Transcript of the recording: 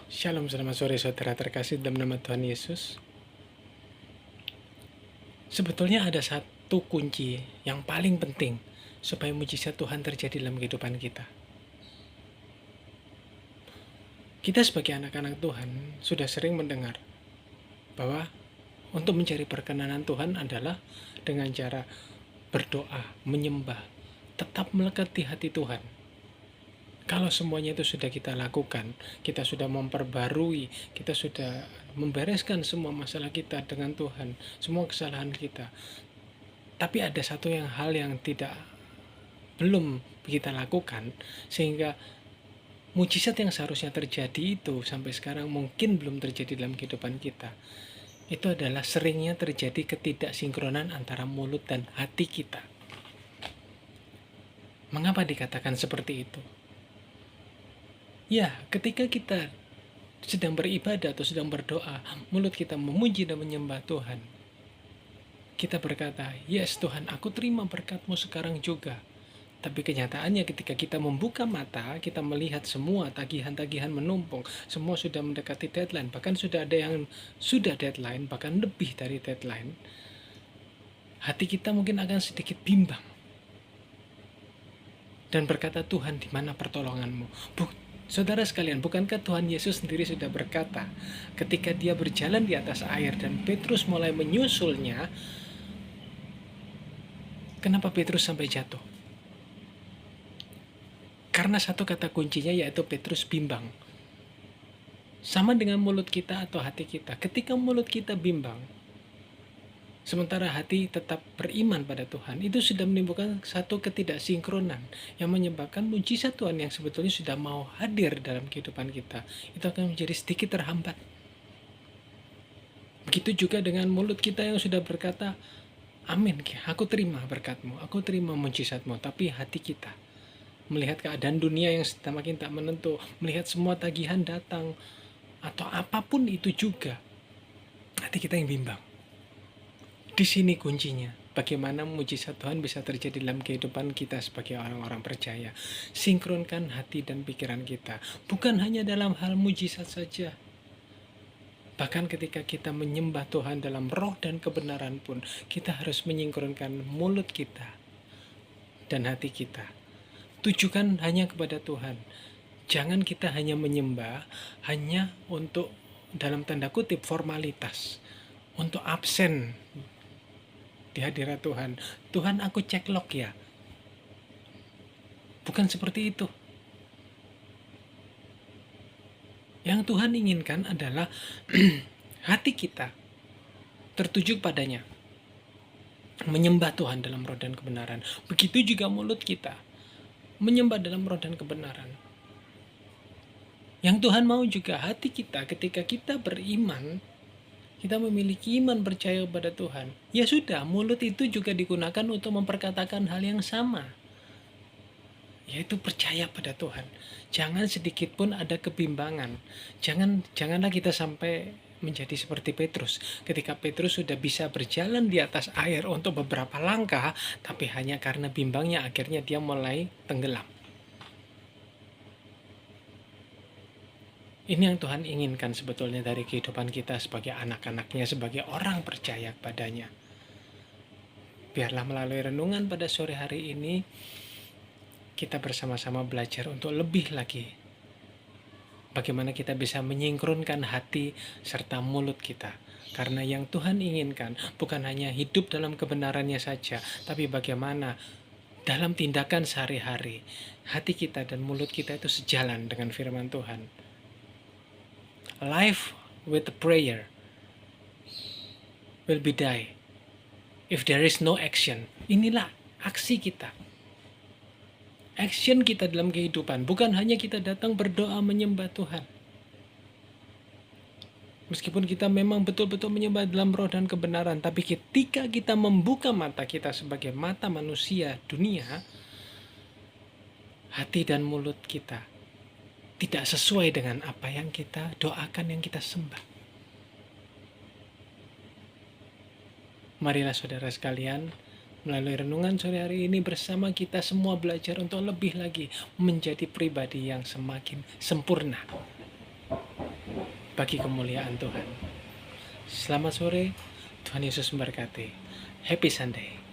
Shalom, selamat sore saudara terkasih dalam nama Tuhan Yesus. Sebetulnya ada satu kunci yang paling penting supaya mujizat Tuhan terjadi dalam kehidupan kita. Kita sebagai anak-anak Tuhan sudah sering mendengar bahwa untuk mencari perkenanan Tuhan adalah dengan cara berdoa, menyembah, tetap melekat di hati Tuhan. Kalau semuanya itu sudah kita lakukan, kita sudah memperbarui, kita sudah membereskan semua masalah kita dengan Tuhan, semua kesalahan kita. Tapi ada satu hal yang belum kita lakukan, sehingga mujizat yang seharusnya terjadi itu sampai sekarang mungkin belum terjadi dalam kehidupan kita. Itu adalah seringnya terjadi ketidaksinkronan antara mulut dan hati kita. Mengapa dikatakan seperti itu? Ya, ketika kita sedang beribadah atau sedang berdoa, mulut kita memuji dan menyembah Tuhan. Kita berkata, yes Tuhan, aku terima berkat-Mu sekarang juga. Tapi kenyataannya ketika kita membuka mata, kita melihat semua tagihan-tagihan menumpuk, semua sudah mendekati deadline, bahkan sudah ada yang sudah deadline, bahkan lebih dari deadline. Hati kita mungkin akan sedikit bimbang. Dan berkata, Tuhan, di mana pertolongan-Mu? Saudara sekalian, bukankah Tuhan Yesus sendiri sudah berkata ketika dia berjalan di atas air dan Petrus mulai menyusulnya, kenapa Petrus sampai jatuh? Karena satu kata kuncinya yaitu Petrus bimbang. Sama dengan mulut kita atau hati kita. Ketika mulut kita bimbang, sementara hati tetap beriman pada Tuhan, itu sudah menimbulkan satu ketidaksinkronan yang menyebabkan mujizat Tuhan yang sebetulnya sudah mau hadir dalam kehidupan kita, itu akan menjadi sedikit terhambat. Begitu juga dengan mulut kita yang sudah berkata, amin, aku terima berkat-Mu, aku terima mujizat-Mu, tapi hati kita melihat keadaan dunia yang semakin tak menentu, melihat semua tagihan datang, atau apapun itu juga, hati kita yang bimbang. Di sini kuncinya, bagaimana mujizat Tuhan bisa terjadi dalam kehidupan kita sebagai orang-orang percaya. Sinkronkan hati dan pikiran kita, bukan hanya dalam hal mujizat saja. Bahkan ketika kita menyembah Tuhan dalam roh dan kebenaran pun, kita harus menyingkronkan mulut kita dan hati kita. Tujukan hanya kepada Tuhan. Jangan kita hanya menyembah, hanya untuk dalam tanda kutip formalitas, untuk absen di hadirat Tuhan. Tuhan, aku cek log ya. Bukan seperti itu. Yang Tuhan inginkan adalah hati kita tertuju padanya, menyembah Tuhan dalam roh dan kebenaran. Begitu juga mulut kita, menyembah dalam roh dan kebenaran. Yang Tuhan mau juga hati kita ketika kita beriman, kita memiliki iman percaya kepada Tuhan. Ya sudah, mulut itu juga digunakan untuk memperkatakan hal yang sama, yaitu percaya pada Tuhan. Jangan sedikit pun ada kebimbangan. Janganlah kita sampai menjadi seperti Petrus. Ketika Petrus sudah bisa berjalan di atas air untuk beberapa langkah, tapi hanya karena bimbangnya akhirnya dia mulai tenggelam. Ini yang Tuhan inginkan sebetulnya dari kehidupan kita sebagai anak-anaknya, sebagai orang percaya kepadanya. Biarlah melalui renungan pada sore hari ini, kita bersama-sama belajar untuk lebih lagi bagaimana kita bisa menyingkronkan hati serta mulut kita. Karena yang Tuhan inginkan bukan hanya hidup dalam kebenarannya saja, tapi bagaimana dalam tindakan sehari-hari hati kita dan mulut kita itu sejalan dengan firman Tuhan. Life with prayer will be die if there is no action. Inilah aksi kita. Action kita dalam kehidupan, bukan hanya kita datang berdoa menyembah Tuhan. Meskipun kita memang betul-betul menyembah dalam roh dan kebenaran, tapi ketika kita membuka mata kita sebagai mata manusia dunia, hati dan mulut kita tidak sesuai dengan apa yang kita doakan, yang kita sembah. Marilah saudara sekalian, melalui renungan sore hari ini bersama kita semua belajar untuk lebih lagi menjadi pribadi yang semakin sempurna. bagi kemuliaan Tuhan. Selamat sore, Tuhan Yesus memberkati. Happy Sunday.